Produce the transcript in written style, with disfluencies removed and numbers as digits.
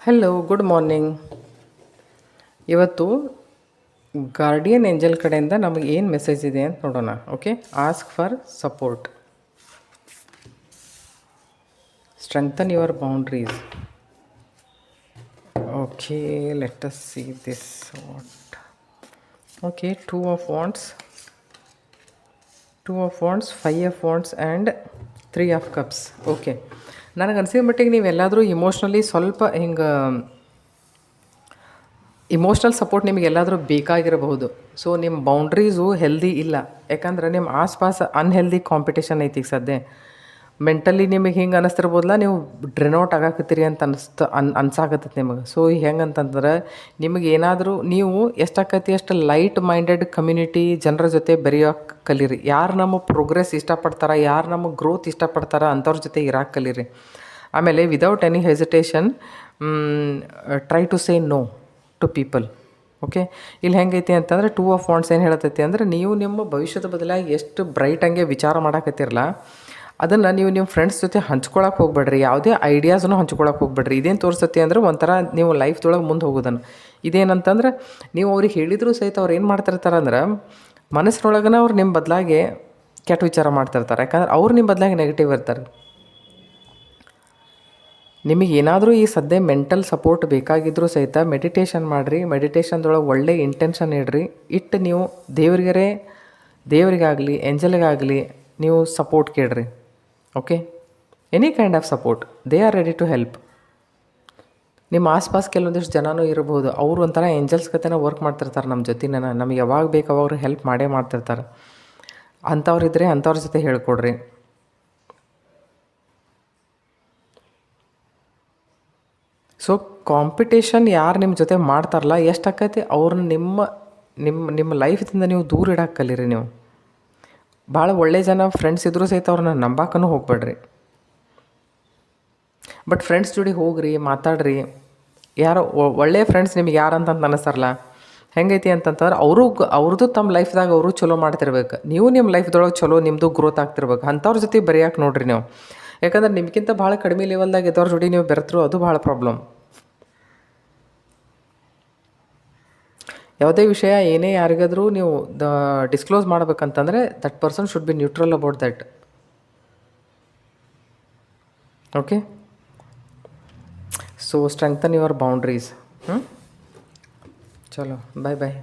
Hello, good morning. ಇವತ್ತು guardian angel ಕಡೆಯಿಂದ ನಮಗೆ ಏನು ಮೆಸೇಜ್ ಇದೆ ಅಂತ ನೋಡೋಣ. Okay, ask for support, strengthen your boundaries. Okay, let us see this what. Okay, two of wands, 5 of wands and 3 of cups. Okay, ನನಗೆ ಅನಿಸಿದ ಮಟ್ಟಿಗೆ ನೀವೆಲ್ಲಾದರೂ emotionally ಸ್ವಲ್ಪ ಹಿಂಗೆ ಇಮೋಷ್ನಲ್ ಸಪೋರ್ಟ್ ನಿಮಗೆ ಎಲ್ಲಾದರೂ ಬೇಕಾಗಿರಬಹುದು. ಸೊ ನಿಮ್ಮ ಬೌಂಡ್ರೀಸು ಹೆಲ್ದಿ ಇಲ್ಲ, ಯಾಕಂದ್ರೆ ನಿಮ್ಮ ಆಸ್ಪಾಸ್ ಅನ್ಹೆಲ್ದಿ ಕಾಂಪಿಟೇಷನ್ ಐತಿ ಈಗ ಸದ್ಯ. ಮೆಂಟಲಿ ನಿಮಗೆ ಹಿಂಗೆ ಅನ್ನಿಸ್ತಿರ್ಬೋದಲ್ಲ, ನೀವು ಡ್ರೆನೌಟ್ ಆಗಾಕತ್ತೀರಿ ಅಂತ ಅನ್ಸಾಕತ್ತೈತೆ ನಿಮಗೆ. ಸೊ ಹೆಂಗಂತಂದ್ರೆ ನಿಮಗೆ ಏನಾದರೂ ನೀವು ಎಷ್ಟಾಕತಿ ಅಷ್ಟು ಲೈಟ್ ಮೈಂಡೆಡ್ ಕಮ್ಯುನಿಟಿ ಜನರ ಜೊತೆ ಬೆರೆಯೋಕೆ ಕಲೀರಿ. ಯಾರು ನಮ್ಮ ಪ್ರೋಗ್ರೆಸ್ ಇಷ್ಟಪಡ್ತಾರೆ, ಯಾರು ನಮ್ಮ ಗ್ರೋತ್ ಇಷ್ಟಪಡ್ತಾರೆ ಅಂಥವ್ರ ಜೊತೆ ಇರಾಕೆ ಕಲೀರಿ. ಆಮೇಲೆ without any hesitation try to say no to people. Okay, ಇಲ್ಲಿ ಹೆಂಗೈತಿ ಅಂತಂದರೆ 2 ಆಫ್ ವಾಂಡ್ಸ್ ಏನು ಹೇಳತೈತಿ ಅಂದರೆ, ನೀವು ನಿಮ್ಮ ಭವಿಷ್ಯದ ಬದಲಾಗಿ ಎಷ್ಟು ಬ್ರೈಟಂಗೆ ವಿಚಾರ ಮಾಡಕತ್ತಿರಲ್ಲ, ಅದನ್ನು ನೀವು ನಿಮ್ಮ ಫ್ರೆಂಡ್ಸ್ ಜೊತೆ ಹಂಚ್ಕೊಳಕ್ಕೆ ಹೋಗ್ಬೇಡ್ರಿ. ಯಾವುದೇ ಐಡಿಯಾಸನ್ನು ಹಂಚ್ಕೊಳಕ್ಕೆ ಹೋಗ್ಬೇಡ್ರಿ. ಇದೇನು ತೋರಿಸ್ತೈತಿ ಅಂದ್ರೆ ಒಂಥರ ನೀವು ಲೈಫ್ದೊಳಗೆ ಮುಂದೆ ಹೋಗೋದನ್ನು. ಇದೇನಂತಂದ್ರೆ ನೀವು ಅವ್ರಿಗೆ ಹೇಳಿದರೂ ಸಹಿತ ಅವ್ರು ಏನು ಮಾಡ್ತಿರ್ತಾರೆ ಅಂದ್ರೆ, ಮನಸ್ಸಿನೊಳಗನ ಅವ್ರು ನಿಮ್ಮ ಬದಲಾಗಿ ಕೆಟ್ಟ ವಿಚಾರ ಮಾಡ್ತಿರ್ತಾರೆ. ಯಾಕಂದ್ರೆ ಅವ್ರು ನಿಮ್ಮ ಬದಲಾಗಿ ನೆಗೆಟಿವ್ ಇರ್ತಾರೆ. ನಿಮಗೆ ಏನಾದರೂ ಈ ಸದ್ಯ ಮೆಂಟಲ್ ಸಪೋರ್ಟ್ ಬೇಕಾಗಿದ್ದರೂ ಸಹಿತ ಮೆಡಿಟೇಷನ್ ಮಾಡಿರಿ. ಮೆಡಿಟೇಷನ್ದೊಳಗೆ ಒಳ್ಳೆ ಇಂಟೆನ್ಷನ್ ಇಡ್ರಿ. ನೀವು ದೇವರಿಗಾಗಲಿ ಏಂಜಲ್ಗಾಗಲಿ ನೀವು ಸಪೋರ್ಟ್ ಕೇಳ್ರಿ. Okay, any kind of support, they are ready to help. ನಿಮ್ಮ ಆಸ್ಪಾಸ್ ಕೆಲವೊಂದಿಷ್ಟು ಜನನೂ ಇರಬಹುದು, ಅವರು ಒಂಥರ ಏಂಜಲ್ಸ್ ಕತೆನ ವರ್ಕ್ ಮಾಡ್ತಿರ್ತಾರೆ ನಮ್ಮ ಜೊತೆ. ನಮಗೆ ಯಾವಾಗ ಬೇಕು ಅವಾಗ ಹೆಲ್ಪ್ ಮಾಡೇ ಮಾಡ್ತಿರ್ತಾರೆ. ಅಂಥವ್ರಿದ್ರೆ ಅಂಥವ್ರ ಜೊತೆ ಹೇಳ್ಕೊಡ್ರಿ. ಸೊ ಕಾಂಪಿಟೇಷನ್ ಯಾರು ನಿಮ್ಮ ಜೊತೆ ಮಾಡ್ತಾರಲ್ಲ, ಎಷ್ಟಾಕೈತಿ ಅವ್ರನ್ನ ನಿಮ್ಮ ನಿಮ್ಮ ನಿಮ್ಮ ಲೈಫ್ದಿಂದ ನೀವು ದೂರ ಇಡಕ್ಕೆ ಕಲೀರಿ. ನೀವು ಭಾಳ ಒಳ್ಳೆ ಜನ ಫ್ರೆಂಡ್ಸ್ ಇದ್ದರೂ ಸಹಿತ ಅವ್ರನ್ನ ನಂಬಾಕೂ ಹೋಗ್ಬೇಡ್ರಿ. ಬಟ್ ಫ್ರೆಂಡ್ಸ್ ಜೋಡಿ ಹೋಗ್ರಿ, ಮಾತಾಡ್ರಿ. ಯಾರೋ ಒಳ್ಳೆಯ ಫ್ರೆಂಡ್ಸ್ ನಿಮಗೆ ಯಾರಂತ ಅನ್ನಿಸ್ತಾರಲ್ಲ, ಹೆಂಗೈತಿ ಅಂತಂತಂದ್ರೆ ಅವ್ರದ್ದು ತಮ್ಮ ಲೈಫ್ದಾಗ ಅವರು ಚಲೋ ಮಾಡ್ತಿರ್ಬೇಕು, ನೀವು ನಿಮ್ಮ ಲೈಫ್ದೊಳಗೆ ಚಲೋ ನಿಮ್ಮದು ಗ್ರೋತ್ ಆಗ್ತಿರ್ಬೇಕು. ಅಂಥವ್ರ ಜೊತೆ ಬರೆಯೋಕೆ ನೋಡ್ರಿ ನೀವು. ಯಾಕಂದ್ರೆ ನಿಮ್ಗಿಂತ ಭಾಳ ಕಡಿಮೆ ಲೆವೆಲ್ದಾಗ ಇದ್ದವ್ರ ಜೋಡಿ ನೀವು ಬೆರೆತರು ಅದು ಭಾಳ ಪ್ರಾಬ್ಲಮ್. ಯಾವುದೇ ವಿಷಯ ಏನೇ ಯಾರಿಗಾದರೂ ನೀವು ಡಿಸ್ಕ್ಲೋಸ್ ಮಾಡ್ಬೇಕಂತಂದರೆ that person should be neutral about that. Okay, so strengthen your boundaries. ಚಲೋ, ಬಾಯ್ ಬಾಯ್.